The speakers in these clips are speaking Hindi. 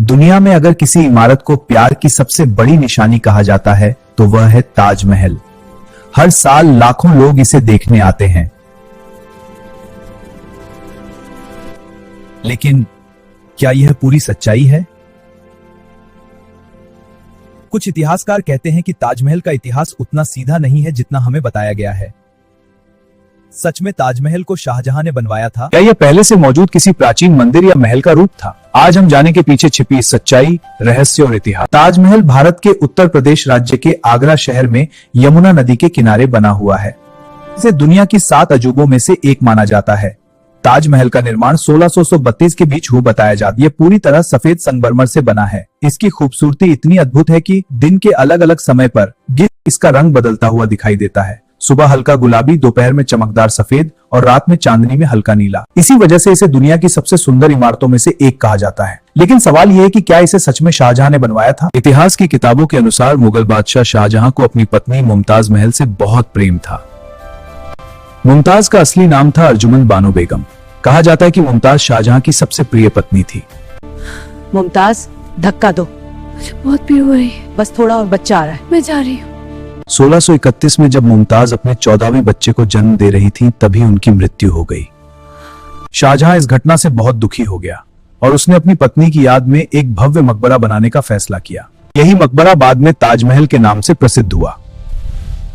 दुनिया में अगर किसी इमारत को प्यार की सबसे बड़ी निशानी कहा जाता है तो वह है ताजमहल। हर साल लाखों लोग इसे देखने आते हैं। लेकिन क्या यह पूरी सच्चाई है? कुछ इतिहासकार कहते हैं कि ताजमहल का इतिहास उतना सीधा नहीं है जितना हमें बताया गया है। सच में ताजमहल को शाहजहां ने बनवाया था? क्या यह पहले से मौजूद किसी प्राचीन मंदिर या महल का रूप था? आज हम जाने के पीछे छिपी सच्चाई, रहस्य और इतिहास। ताजमहल भारत के उत्तर प्रदेश राज्य के आगरा शहर में यमुना नदी के किनारे बना हुआ है। इसे दुनिया की 7 अजूबों में से एक माना जाता है। ताजमहल का निर्माण 1632 के बीच हुआ बताया जाता है। ये पूरी तरह सफेद संगमरमर से बना है। इसकी खूबसूरती इतनी अद्भुत है कि दिन के अलग अलग समय पर इसका रंग बदलता हुआ दिखाई देता है। सुबह हल्का गुलाबी, दोपहर में चमकदार सफेद और रात में चांदनी में हल्का नीला। इसी वजह से इसे दुनिया की सबसे सुंदर इमारतों में से एक कहा जाता है। लेकिन सवाल यह है कि क्या इसे सच में शाहजहां ने बनवाया था? इतिहास की किताबों के अनुसार मुगल बादशाह शाहजहां को अपनी पत्नी मुमताज महल से बहुत प्रेम था। मुमताज का असली नाम था अर्जुमंद बानो बेगम। कहा जाता है कि मुमताज शाहजहां की सबसे प्रिय पत्नी थी। मुमताज, धक्का दो। मुझे बहुत पीड़ हो रही है। बस थोड़ा और, बच्चा आ रहा है। मैं जा रही हूँ। 1631 में जब मुमताज अपने 14वें बच्चे को जन्म दे रही थी तभी उनकी मृत्यु हो गई। शाहजहां इस घटना से बहुत दुखी हो गया और उसने अपनी पत्नी की याद में एक भव्य मकबरा बनाने का फैसला किया। यही मकबरा बाद में ताजमहल के नाम से प्रसिद्ध हुआ।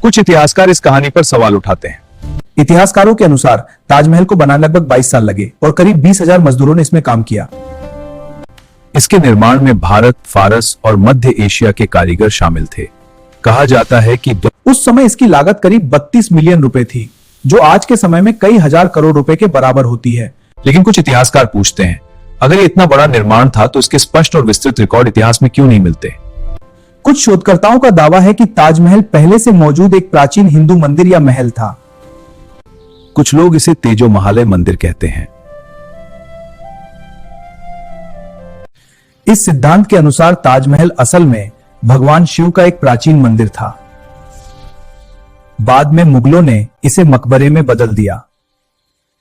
कुछ इतिहासकार इस कहानी पर सवाल उठाते हैं। इतिहासकारों के अनुसार ताजमहल को बनाने लगभग 22 साल लगे और करीब 20,000 मजदूरों ने इसमें काम किया। इसके निर्माण में भारत, फारस और मध्य एशिया के कारीगर शामिल थे। कहा जाता है कि उस समय इसकी लागत करीब 32 मिलियन रुपए थी, जो आज के समय में कई हजार करोड़ रुपए के बराबर होती है। लेकिन कुछ इतिहासकार पूछते हैं, अगर ये इतना बड़ा निर्माण था तो इसके स्पष्ट और विस्तृत रिकॉर्ड इतिहास में क्यों नहीं मिलते? कुछ शोधकर्ताओं का दावा है कि ताजमहल पहले से मौजूद एक प्राचीन हिंदू मंदिर या महल था। कुछ लोग इसे तेजो महालय मंदिर कहते हैं। इस सिद्धांत के अनुसार ताजमहल असल में भगवान शिव का एक प्राचीन मंदिर था। बाद में मुगलों ने इसे मकबरे में बदल दिया।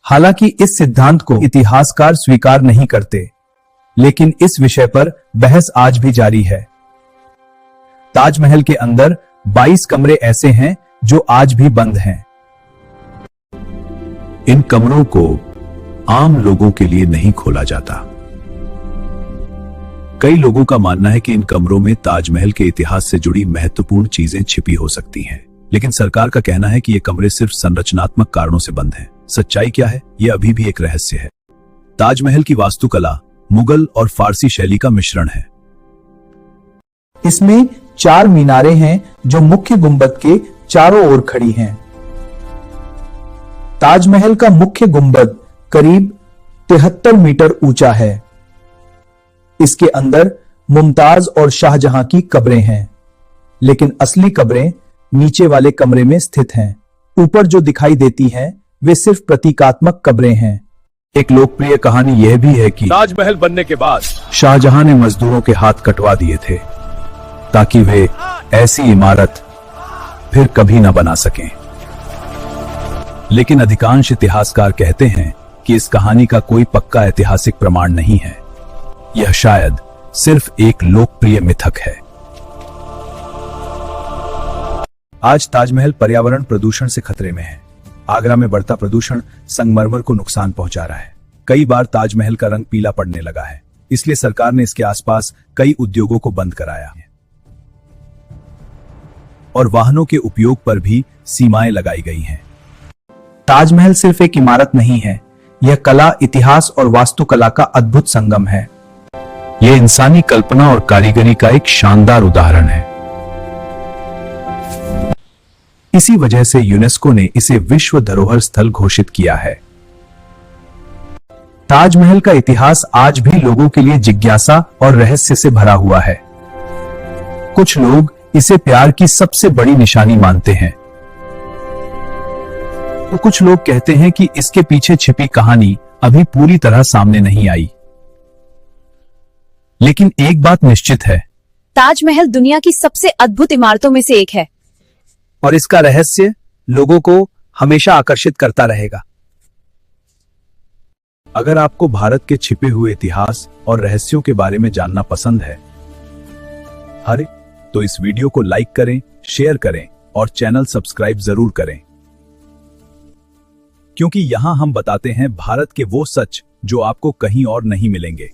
हालांकि इस सिद्धांत को इतिहासकार स्वीकार नहीं करते, लेकिन इस विषय पर बहस आज भी जारी है। ताजमहल के अंदर 22 कमरे ऐसे हैं जो आज भी बंद हैं। इन कमरों को आम लोगों के लिए नहीं खोला जाता। कई लोगों का मानना है कि इन कमरों में ताजमहल के इतिहास से जुड़ी महत्वपूर्ण चीजें छिपी हो सकती हैं, लेकिन सरकार का कहना है कि ये कमरे सिर्फ संरचनात्मक कारणों से बंद हैं। सच्चाई क्या है, यह अभी भी एक रहस्य है। ताजमहल की वास्तुकला मुगल और फारसी शैली का मिश्रण है। इसमें 4 मीनारें हैं जो मुख्य गुंबद के चारों ओर खड़ी हैं। ताजमहल का मुख्य गुंबद करीब 73 मीटर ऊंचा है। इसके अंदर मुमताज और शाहजहां की कब्रें हैं, लेकिन असली कब्रें नीचे वाले कमरे में स्थित हैं। ऊपर जो दिखाई देती हैं वे सिर्फ प्रतीकात्मक कब्रें हैं। एक लोकप्रिय कहानी यह भी है कि ताजमहल बनने के बाद शाहजहां ने मजदूरों के हाथ कटवा दिए थे ताकि वे ऐसी इमारत फिर कभी न बना सकें। लेकिन अधिकांश इतिहासकार कहते हैं कि इस कहानी का कोई पक्का ऐतिहासिक प्रमाण नहीं है। यह शायद सिर्फ एक लोकप्रिय मिथक है। आज ताजमहल पर्यावरण प्रदूषण से खतरे में है। आगरा में बढ़ता प्रदूषण संगमरमर को नुकसान पहुंचा रहा है। कई बार ताजमहल का रंग पीला पड़ने लगा है, इसलिए सरकार ने इसके आसपास कई उद्योगों को बंद कराया है और वाहनों के उपयोग पर भी सीमाएं लगाई गई हैं। ताजमहल सिर्फ एक इमारत नहीं है, यह कला, इतिहास और वास्तुकला का अद्भुत संगम है। यह इंसानी कल्पना और कारीगरी का एक शानदार उदाहरण है। इसी वजह से यूनेस्को ने इसे विश्व धरोहर स्थल घोषित किया है। ताजमहल का इतिहास आज भी लोगों के लिए जिज्ञासा और रहस्य से भरा हुआ है। कुछ लोग इसे प्यार की सबसे बड़ी निशानी मानते हैं, तो कुछ लोग कहते हैं कि इसके पीछे छिपी कहानी अभी पूरी तरह सामने नहीं आई। लेकिन एक बात निश्चित है, ताजमहल दुनिया की सबसे अद्भुत इमारतों में से एक है और इसका रहस्य लोगों को हमेशा आकर्षित करता रहेगा। अगर आपको भारत के छिपे हुए इतिहास और रहस्यों के बारे में जानना पसंद है तो इस वीडियो को लाइक करें, शेयर करें और चैनल सब्सक्राइब जरूर करें, क्योंकि यहां हम बताते हैं भारत के वो सच जो आपको कहीं और नहीं मिलेंगे।